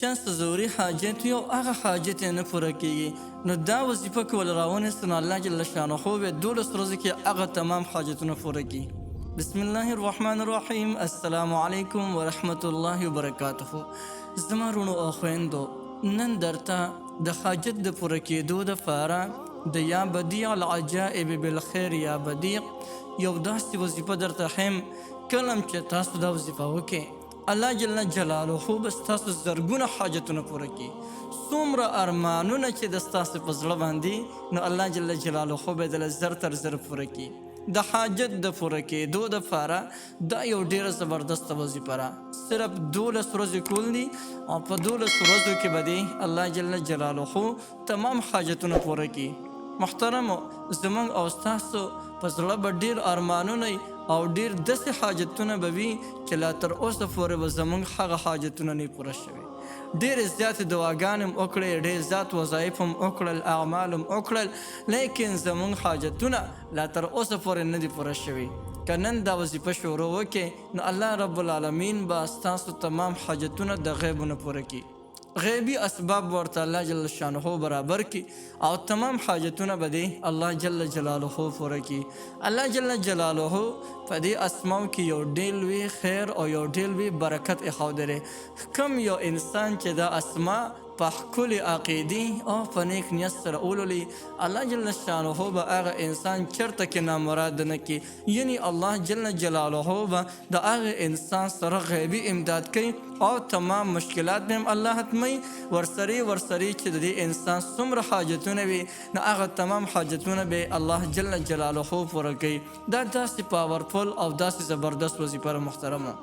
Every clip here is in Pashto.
چا څه ضروري حاجت وي او هغه حاجت یې نه پوره کېږي، نو دا وظیفه که ول راونیسته نو الله جل شانه به 12 ورځو کې هغه تمام حاجتونه پوره کړي. بسم الله الرحمن الرحیم. السلام علیکم ورحمت الله وبرکاته. زما وروڼو او خویندو، نن درته د حاجت د پوره کېدو دپاره د یا بدیع العجائب بالخیر یا بدیع یو داسې وظیفه درته ښیم. کله چې تاسو دا وظیفه وکړئ، الله جل جلاله به ستاسو زرګونه حاجتونه پوره کړي. څومره ارمانونه چې د ستاسو په زړه باندې، نو الله جل جلاله به دله زر تر زر پوره کړي. د حاجت د پوره کېدو دپاره دا یو ډېره زبردسته وظیفه ده. صرف 12 ورځې کول دي او په 12 ورځو کې به دی الله جل جلاله تمام حاجتونه پوره کړي. محترمو، زمونږ او ستاسو په زړه به ډېر ارمانونه او ډېر داسې حاجتونه به وي چې لا تر اوسه پورې به زمونږ هغه حاجتونه نه پوره شوي. ډېرې زیاتې دعاګانې هم وکړې، ډېر زیات وظایف هم وکړل، اعمال هم وکړل، لیکن زمونږ حاجتونه لا تر اوسه پورې نه دي پوره شوي. که نن دا وظیفه شروع وکړې، نو الله رب العالمین به ستاسو تمام حاجتونه د غیبونه پوره کړي. غیبی اسباب ورته الله جل شانه برابر کی او تمام حاجتونه به دی الله جل جلاله پوره کی. الله جل جلاله په دې اسماو کې یو ډېر لوی خیر او یو ډېر لوی برکت ایښودلی. کم یو انسان چې دا اسما په ښکلې عقیدې او په نیک نیت سره ولولي، الله جل شانه به هغه انسان چېرته کې نامراد نه کړي. یعنی الله جل جلاله به د هغه انسان سره غیبي امداد کوي او تمام مشکلات به هم الله ختموي. ورسرې چې د دې انسان څومره حاجتونه وي، نو هغه تمام حاجتونه به الله جل جلاله پوره کوي. دا داسې پاورفل او داسې زبردست وظیفه ده. محترمه،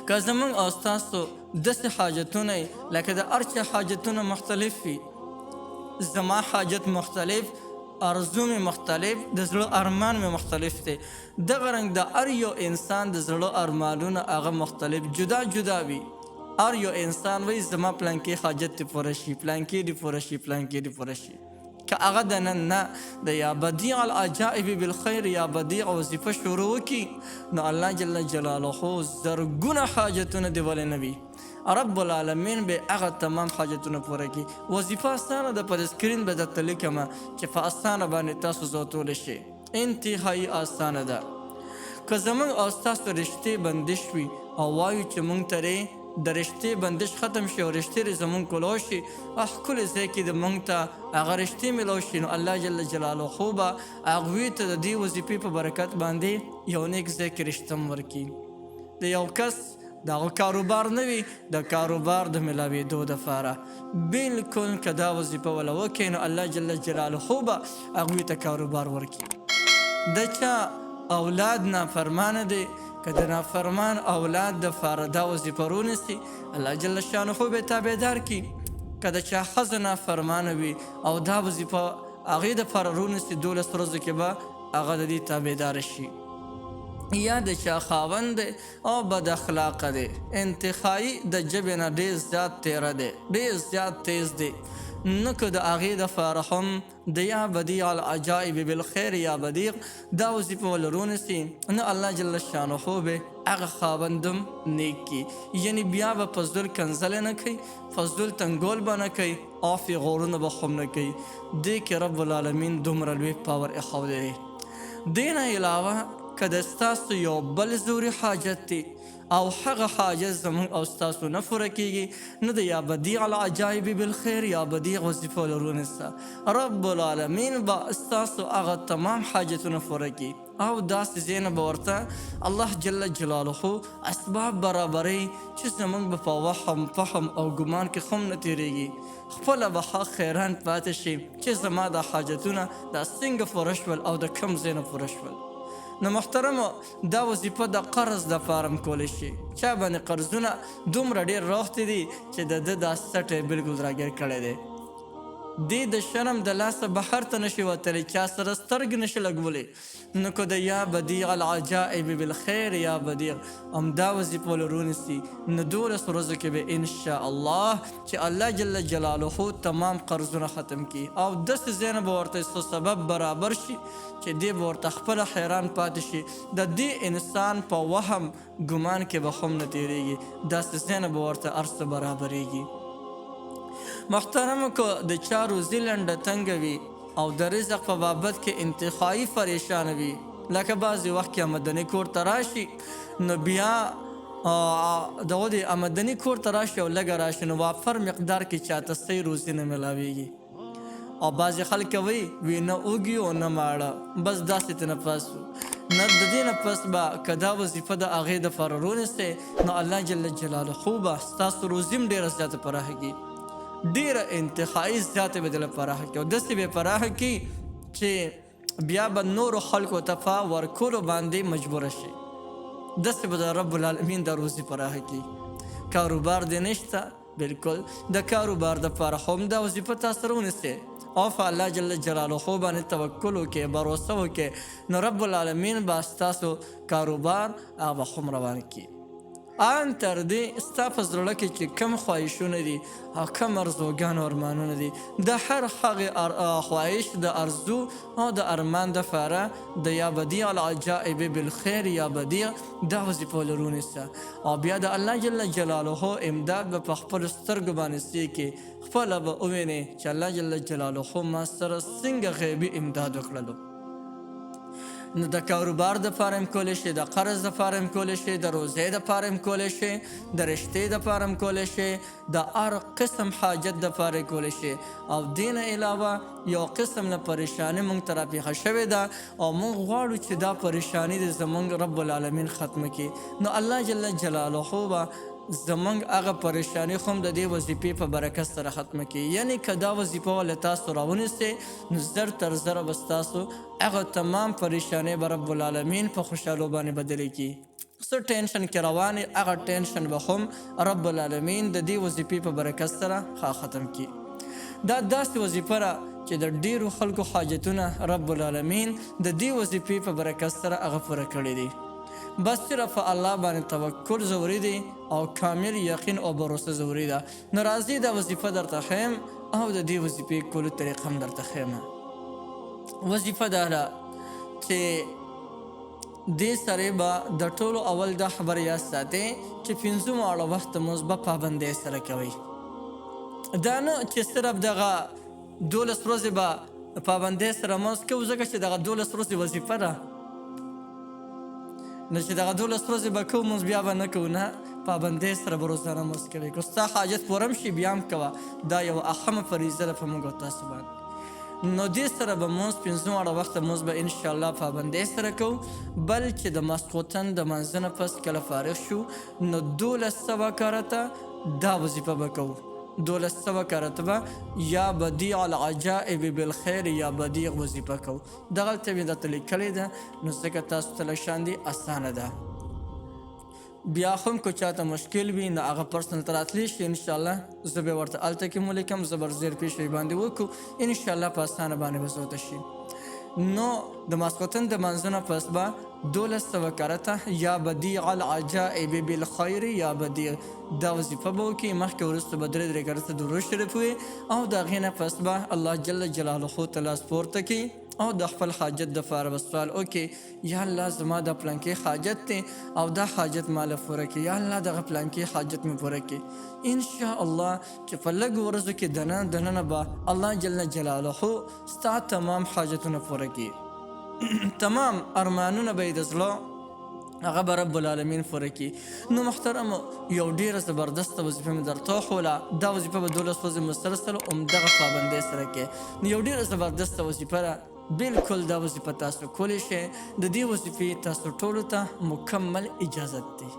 که زمونږ او ستاسو داسې حاجتونه لکه د هر چا حاجتونه مختلف وي، زما حاجت مختلف، ارزو مې مختلف، د زړه ارمان مې مختلف دی. دغه رنګ د هر یو انسان د زړه ارمانونه هغه مختلف جدا جدا وي. هر یو انسان وایي زما پلانکې حاجت دې پوره شي، پلانکې دې پوره شي، پلانکې دې پوره شي. که هغه د نن نه د یا بدیع العجائب بالخیر یا بدیع وظیفه شروع وکړي، نو الله جل جلاله زرګونه حاجتونه دې ولې نه وي، رب العالمین به هغه تمام حاجتونه پوره کړي. وظیفه اسانه ده، پر سکرین به درته لیکمه چې په اسانه باندې تاسو زوتولی شئ. انتهایی اسانه ده. که زمونږ او ستاسو رشتې بندش وي او وایو چې مونږ ته د رشتې بندش ختم شي او رشتې زمونږ کولو شي، ښکلې ځای کې د مونږ ته هغه رشتې میلاو شي، نو الله جل جلاله به هغوی ته د دې وظیفې په برکت باندې یو نیک ځای کې رشته هم ورکړي. د یو کس د هغه کاروبار نه وي، د کاروبار د میلاوېدو دپاره بلکل که دا وظیفه وله وکړي، نو الله جل جلاله به هغوی ته کاروبار ورکړي. د چا اولاد نافرمانه دی، که د نافرمان اولاد دپاره دا وظیفه رونیسي، الله جل شانه به تابعدار کړي. که د چا ښځه نافرمانه وي او دا وظیفه هغې دپاره رونیسي، 12 ورځو کې به هغه د دې تابعداره شي. یا د چا خاوند دی او بد اخلاقه دی، انتخایي د ژبې نه ډېر زیات تیره دی، ډېر زیات تیز دی، نو که د هغې دپاره هم د یا بدیع العجائب بالخیر یا بدیع دا وظیفه ولرونیسي، نو الله جل شانه به هغه خاوندم نیک کړي. یعنی بیا به فضول کنځلې نه کوي، فضول تنګول به نه کوي، او فی غورونه به خو هم نه کوي. دې کې رب العالمین دومره لوی پاور ایښودی دی. دې نه علاوه که د ستاسو یو بل ضروري حاجت دی او هغه حاجت زمونږ او ستاسو نه پوره کېږي، نو د یا بدیع العجائب بالخیر یا بدیع وظیفه ولرونیسه، رب العالمین به ستاسو هغه تمام حاجتونه پوره کړي. او داسې ځای نه به ورته الله جل جلاله اسباب برابروي چې زمونږ به په وهم فهم او ګمان کې خم نه تېرېږي. خپله به ښه خیران پاتې شي چې زما دا حاجتونه دا څنګه پوره شول او د کوم ځای نه پوره شول. نو محترمو، دا وظیفه د قرض دپاره هم کولی شي. چا باندې قرضونه دومره ډېر راوښتي دي چې د ده دا سټ یې بلکل راګیر کړی دی. دی د شرم د لاسه بهر ته نشي وتلی، چا سره سترګې نشي لګولی. نو که د یا بدیع العجائب بالخیر یا بدیع همدا وظیفه ولرونیسي، نو 12 ورځو کې به انشاءالله چې الله جل جلاله تمام قرضونه ختم کړي او داسې ځای نه به ورته څه سبب برابر شي چې دی به ورته خپله حیران پاتې شي. د دې انسان په وهم ګمان کې به هم نه تېرېږي، داسې ځای نه به ورته هر څه برابرېږي. محترمو که د چا روزي لنډه تنګه وي او د رزق په بابت کې انتخابي پریشانه وي، لکه بعضې وخت کې آمدني کور ته راشي، نو بیا دغه د آمدني کور ته راشي او لږه راشي، نو وافر مقدار کې چاته صحیح روزي نه میلاویږي. او بعضې خلک وی نه اوږي او نه ماړه، بس داسې ته نه پس نه د دې نه پس به که دا وظیفه د هغې دپاره رونیسئ، نو الله جل جلاله به ستاسو روزي هم ډېره زیاته پراخه کړي، ډیره انتخابي زیاتې به دله پراخه کړي او داسې به پراخه کړي چې بیا به نورو خلکو ته په ورکولو باندې مجبوره شي. داسې به د رب العالمین د روزي پراخه کړي. کاروبار دې نشته، بلکل د کاروبار دپاره هم دا وظیفه تاسو رونیسئ او په الله جل جلاله باندې توکل وکړئ، باروسه وکړئ، نو رب العالمین به ستاسو کاروبار هغه به هم روان کړي. ان تر دې ستا په زړه کې چې کم خواهشونه دي او کم ارزوګان او ارمانونه دي، د هر هغې خواهش د ارزو او د ارمان دپاره د یا بدیع العجائب بالخیر یا بدیع دا وظیفه ولرونیسه او بیا د الله جل جلاله امداد به په خپلو سترګو باندې سي کې خپله به ووینې چې الله جل جلاله ما سره څنګه غیبي امداد وکړلو. نو د کاروبار دپاره هم کولی شي، د قرض دپاره هم کولی شي، د روزۍ دپاره هم کولی شي، د رشتې دپاره هم کولی شي، د هر قسم حاجت دپاره یې کولی شي. او دې نه علاوه یو قسم نه پریشاني موږ ته راپېښه شوې ده او موږ غواړو چې دا پریشاني د زموږ رب العالمین ختمه کړي، نو الله جل جلاله به زمونږ هغه پریشانی خو هم د دې وظیفې په برکت سره ختمه کړي. یعنې که دا وظیفه ولې تاسو راونیسئ، نو زر تر زره به ستاسو هغه تمام پریشانۍ به رب العالمین په خوشحالو باندې بدلې کړي. څه ټینشن کې روانې، هغه ټینشن به هم رب العالمین د دې وظیفې په برکت سره ختم کړي. دا داسې وظیفه ده چې د ډېرو خلکو حاجتونه رب العالمین د دې وظیفې په برکت سره هغه پوره کړي دي. بس صرف الله باندې توکل ضروري دی او کامل یقین او باروسه ضروري ده. نو راځئ دا وظیفه درته ښیم او د دې وظیفې کولو طریقه هم درته ښیم. وظیفه دا ده چې دې سره به د ټولو اول دا خبره یاد ساتئ چې 5 واړه وخت لمونځ به پابندۍ سره کوئ. دا نه چې صرف دغه 12 ورځې به پابندۍ سره لمونځ کوو، ځکه چې دغه 12 ورځې وظیفه ده، نو چې دغه 12 ورځې به کوو مونځ بیا به نه کوو، نه، پابندۍ سره به روزانه مونځ کوئ. که ستا حاجت پوره هم شي بیا هم کوه، دا یوه اهمه فریضه ده په موږ او تاسو باندې. نو دې سره به مونځ 5 واړه وخته مونځ به انشاءالله پابندۍ سره کوو. بل چې د ماسخوتن د منځه نه پس کله فارغ شو، نو 1200 کرته دا وظیفه به کوو. 1200 کرته به یا بدیع العجائب بالخیر یا بدیع وظیفه کوو. دغلته مې درته لیکلې ده، نو ځکه تاسو ته لږ شاندې اسانه ده. بیا هم که چاته مشکل وي نو هغه پرسنل ته راتلی شي، انشاءالله زه به ورته هلته کې مو لیکم، زه به زیر پیشوي باندې وکړو، انشاءالله په اسانه باندې به زه ورته شي. نو د ماسخوتن د منځه نه پس به 1200 کرته یا بدیع العجائب بالخیر یا بدیع دا وظیفه به وکړي. مخکې وروسته به 3 کرته درود شریف وي او د هغې نه پس به الله جل جلاله ته لاس پورته کړي او د خپل حاجت دپاره به سوال وکړي، یا الله زما د پلانکې حاجت دی او دا حاجت ماله پوره کړي، یا الله دغه پلانکې حاجت مې پوره کړي. انشاءالله چې په لږو ورځو کې دننه به الله جل جلاله ستا تمام حاجتونه پوره کړي. تمام ارمانونه به یې د زړه هغه به رب العالمین پوره کړي. نو محترمو یو ډېره زبردسته وظیفه مې درته وښوله، دا وظیفه به 12 ورځې مسلسل همدغه پابندۍ سره کوې. نو یو ډېره زبردسته وظیفه ده، بالکل دا وظیفه تاسو کولی شئ. د دې وظیفې تاسو ټولو ته مکمل اجازت دی.